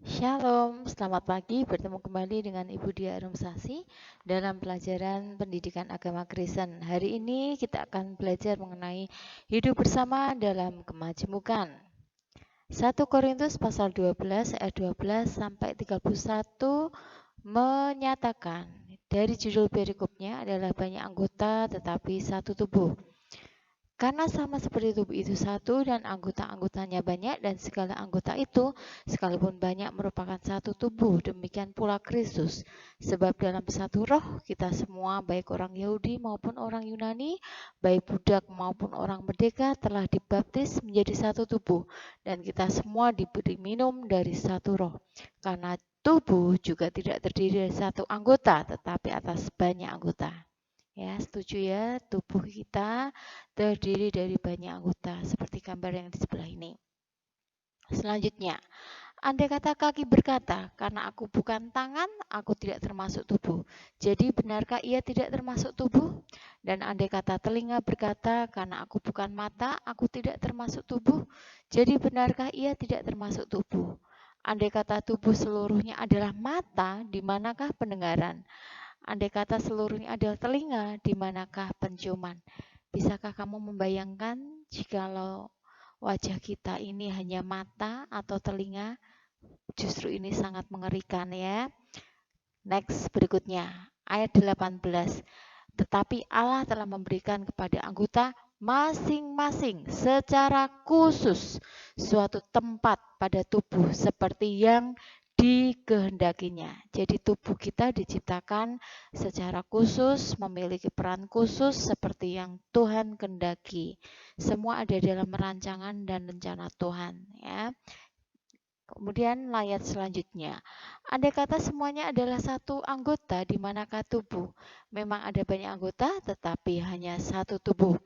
Shalom, selamat pagi. Bertemu kembali dengan Ibu Dia Arumsasi dalam pelajaran pendidikan agama Kristen. Hari ini kita akan belajar mengenai hidup bersama dalam kemajemukan. 1 Korintus pasal 12 ayat 12 sampai 31 menyatakan, dari judul perikopnya adalah banyak anggota tetapi satu tubuh. Karena sama seperti tubuh itu satu dan anggota-anggotanya banyak dan segala anggota itu sekalipun banyak merupakan satu tubuh, demikian pula Kristus. Sebab dalam satu roh kita semua baik orang Yahudi maupun orang Yunani, baik budak maupun orang merdeka telah dibaptis menjadi satu tubuh dan kita semua diberi minum dari satu roh. Karena tubuh juga tidak terdiri dari satu anggota tetapi atas banyak anggota. Ya, setuju ya, tubuh kita terdiri dari banyak anggota, seperti gambar yang di sebelah ini. Selanjutnya, andai kata kaki berkata, karena aku bukan tangan, aku tidak termasuk tubuh. Jadi benarkah ia tidak termasuk tubuh? Dan andai kata telinga berkata, karena aku bukan mata, aku tidak termasuk tubuh. Jadi benarkah ia tidak termasuk tubuh? Andai kata tubuh seluruhnya adalah mata, di manakah pendengaran? Andai kata seluruhnya adalah telinga, di manakah penciuman? Bisakah kamu membayangkan jikalau wajah kita ini hanya mata atau telinga? Justru ini sangat mengerikan ya. Next berikutnya, ayat 18. Tetapi Allah telah memberikan kepada anggota masing-masing secara khusus suatu tempat pada tubuh seperti yang dikehendakinya. Jadi tubuh kita diciptakan secara khusus, memiliki peran khusus seperti yang Tuhan kehendaki. Semua ada dalam rancangan dan rencana Tuhan ya. Kemudian ayat selanjutnya, andai kata semuanya adalah satu anggota, di manakah tubuh? Memang ada banyak anggota, tetapi hanya satu tubuh.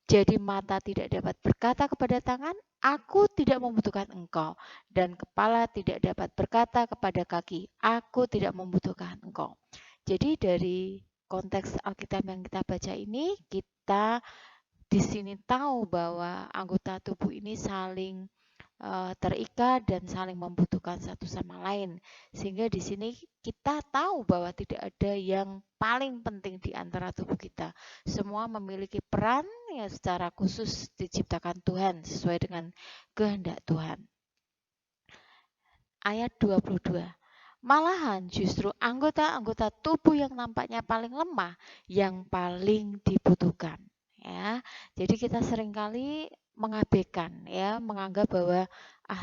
Jadi mata tidak dapat berkata kepada tangan, aku tidak membutuhkan engkau. Dan kepala tidak dapat berkata kepada kaki, aku tidak membutuhkan engkau. Jadi dari konteks Alkitab yang kita baca ini, kita di sini tahu bahwa anggota tubuh ini saling terikat dan saling membutuhkan satu sama lain. Sehingga di sini kita tahu bahwa tidak ada yang paling penting di antara tubuh kita. Semua memiliki peran yang secara khusus diciptakan Tuhan sesuai dengan kehendak Tuhan. Ayat 22. Malahan justru anggota-anggota tubuh yang nampaknya paling lemah yang paling dibutuhkan. Ya, jadi kita seringkali mengabaikan ya, menganggap bahwa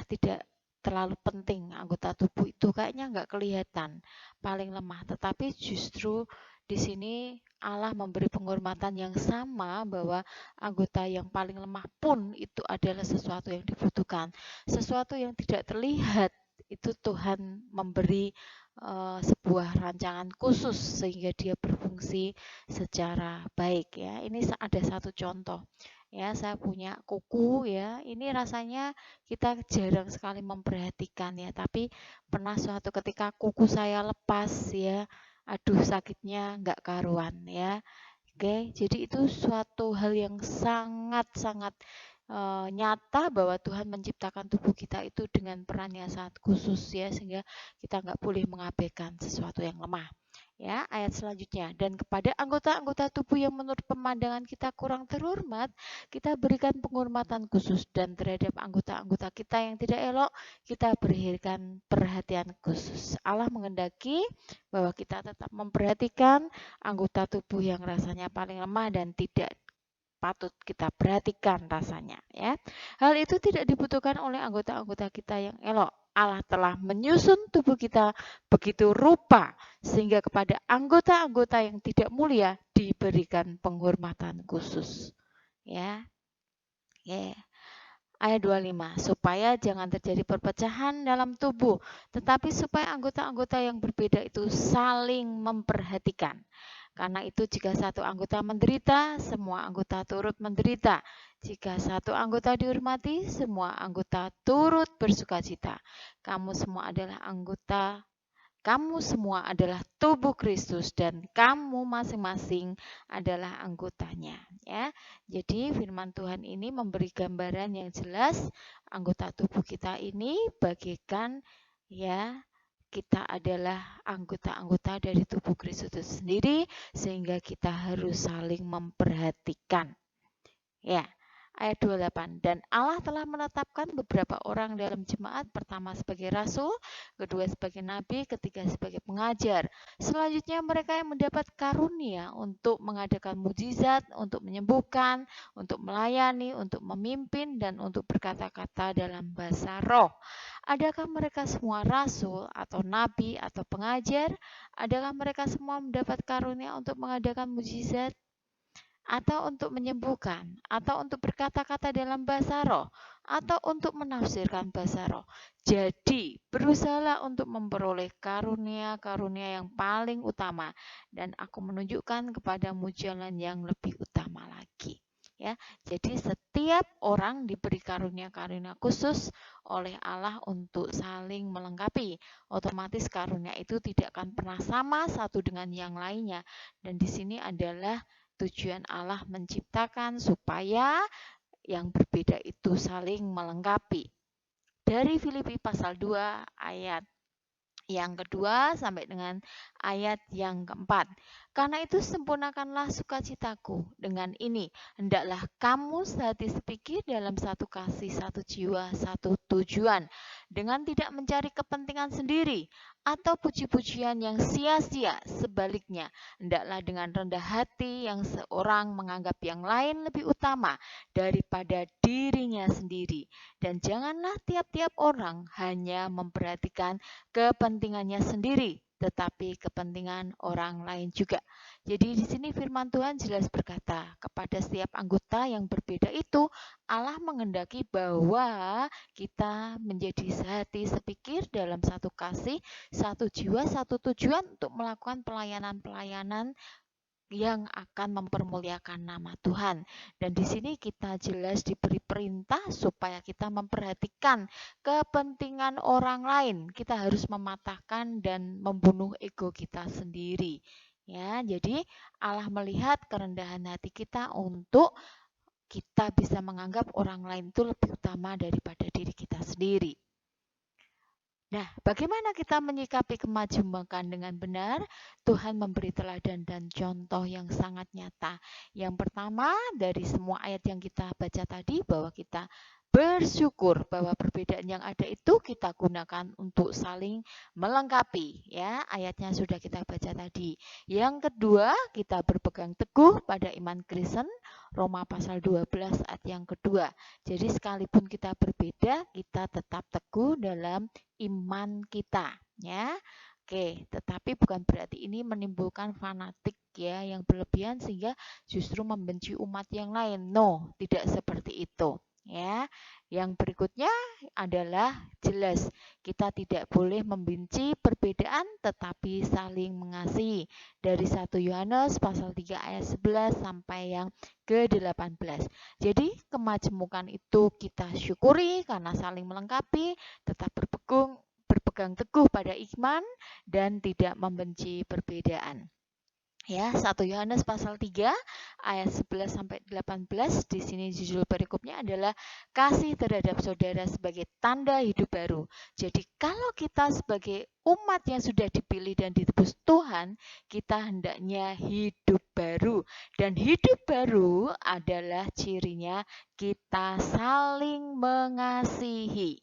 tidak terlalu penting anggota tubuh itu kayaknya nggak kelihatan paling lemah, tetapi justru di sini Allah memberi penghormatan yang sama bahwa anggota yang paling lemah pun itu adalah sesuatu yang dibutuhkan, sesuatu yang tidak terlihat itu Tuhan memberi sebuah rancangan khusus sehingga dia berfungsi secara baik ya. Ini ada satu contoh ya, saya punya kuku ya. Ini rasanya kita jarang sekali memperhatikan ya, tapi pernah suatu ketika kuku saya lepas ya. Aduh sakitnya nggak karuan ya. Oke, jadi itu suatu hal yang sangat-sangat nyata bahwa Tuhan menciptakan tubuh kita itu dengan peran yang sangat khusus ya, sehingga kita nggak boleh mengabaikan sesuatu yang lemah. Ya, ayat selanjutnya. Dan kepada anggota-anggota tubuh yang menurut pemandangan kita kurang terhormat, kita berikan penghormatan khusus dan terhadap anggota-anggota kita yang tidak elok, kita berikan perhatian khusus. Allah menghendaki bahwa kita tetap memperhatikan anggota tubuh yang rasanya paling lemah dan tidak patut kita perhatikan rasanya ya. Hal itu tidak dibutuhkan oleh anggota-anggota kita yang elok. Allah telah menyusun tubuh kita begitu rupa sehingga kepada anggota-anggota yang tidak mulia diberikan penghormatan khusus. Ya. Yeah. Ayat 25, supaya jangan terjadi perpecahan dalam tubuh, tetapi supaya anggota-anggota yang berbeda itu saling memperhatikan. Karena itu jika satu anggota menderita, semua anggota turut menderita. Jika satu anggota dihormati, semua anggota turut bersukacita. Kamu semua adalah tubuh Kristus dan kamu masing-masing adalah anggotanya ya. Jadi firman Tuhan ini memberi gambaran yang jelas anggota tubuh kita ini bagaikan ya. Kita adalah anggota-anggota dari tubuh Kristus itu sendiri, sehingga kita harus saling memperhatikan. Ya, ayat 28. Dan Allah telah menetapkan beberapa orang dalam jemaat, pertama sebagai rasul, kedua sebagai nabi, ketiga sebagai pengajar. Selanjutnya mereka yang mendapat karunia untuk mengadakan mujizat, untuk menyembuhkan, untuk melayani, untuk memimpin, dan untuk berkata-kata dalam bahasa roh. Adakah mereka semua rasul atau nabi atau pengajar? Adakah mereka semua mendapat karunia untuk mengadakan mujizat? Atau untuk menyembuhkan, atau untuk berkata-kata dalam bahasa roh, atau untuk menafsirkan bahasa roh. Jadi, berusahalah untuk memperoleh karunia-karunia yang paling utama, dan aku menunjukkan kepadamu jalan yang lebih utama lagi. Ya, jadi setiap orang diberi karunia-karunia khusus oleh Allah untuk saling melengkapi. Otomatis karunia itu tidak akan pernah sama satu dengan yang lainnya. Dan di sini adalah tujuan Allah menciptakan supaya yang berbeda itu saling melengkapi. Dari Filipi pasal 2 ayat yang kedua sampai dengan ayat yang keempat. Karena itu sempurnakanlah sukacitaku dengan ini. Hendaklah kamu sehati sepikir dalam satu kasih, satu jiwa, satu tujuan. Dengan tidak mencari kepentingan sendiri atau puji-pujian yang sia-sia. Sebaliknya, hendaklah dengan rendah hati yang seorang menganggap yang lain lebih utama daripada dirinya sendiri. Dan janganlah tiap-tiap orang hanya memperhatikan kepentingannya sendiri, tetapi kepentingan orang lain juga. Jadi di sini firman Tuhan jelas berkata, kepada setiap anggota yang berbeda itu, Allah menghendaki bahwa kita menjadi sehati sepikir dalam satu kasih, satu jiwa, satu tujuan untuk melakukan pelayanan-pelayanan yang akan mempermuliakan nama Tuhan. Dan di sini kita jelas diberi perintah supaya kita memperhatikan kepentingan orang lain. Kita harus mematahkan dan membunuh ego kita sendiri. Ya, jadi Allah melihat kerendahan hati kita untuk kita bisa menganggap orang lain itu lebih utama daripada diri kita sendiri. Nah, bagaimana kita menyikapi kemajemukan dengan benar? Tuhan memberi teladan dan contoh yang sangat nyata. Yang pertama, dari semua ayat yang kita baca tadi, bahwa kita bersyukur bahwa perbedaan yang ada itu kita gunakan untuk saling melengkapi. Ya, ayatnya sudah kita baca tadi. Yang kedua, kita berpegang teguh pada iman Kristen, Roma pasal 12 ayat yang kedua. Jadi sekalipun kita berbeda, kita tetap teguh dalam iman kita, ya. Oke, tetapi bukan berarti ini menimbulkan fanatik ya yang berlebihan sehingga justru membenci umat yang lain. No, tidak seperti itu. Ya, yang berikutnya adalah jelas kita tidak boleh membenci perbedaan tetapi saling mengasihi. Dari 1 Yohanes pasal 3 ayat 11 sampai yang ke-18. Jadi kemajemukan itu kita syukuri karena saling melengkapi, tetap berpegang teguh pada iman dan tidak membenci perbedaan. Ya, 1 Yohanes pasal 3 ayat 11 sampai 18 di sini judul perikopnya adalah kasih terhadap saudara sebagai tanda hidup baru. Jadi kalau kita sebagai umat yang sudah dipilih dan ditebus Tuhan, kita hendaknya hidup baru. Dan hidup baru adalah cirinya kita saling mengasihi.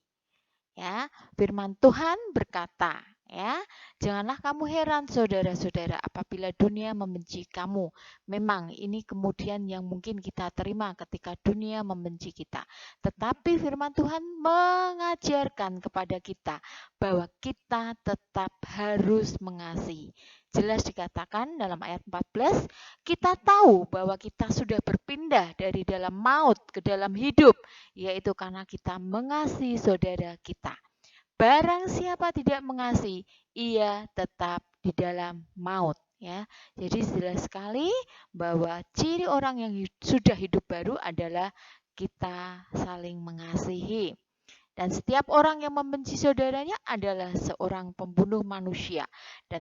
Ya, firman Tuhan berkata, ya, janganlah kamu heran saudara-saudara apabila dunia membenci kamu. Memang ini kemudian yang mungkin kita terima ketika dunia membenci kita. Tetapi firman Tuhan mengajarkan kepada kita bahwa kita tetap harus mengasihi. Jelas dikatakan dalam ayat 14, kita tahu bahwa kita sudah berpindah dari dalam maut ke dalam hidup, yaitu karena kita mengasihi saudara kita. Barang siapa tidak mengasihi, ia tetap di dalam maut. Ya, jadi jelas sekali bahwa ciri orang yang sudah hidup baru adalah kita saling mengasihi. Dan setiap orang yang membenci saudaranya adalah seorang pembunuh manusia. Dan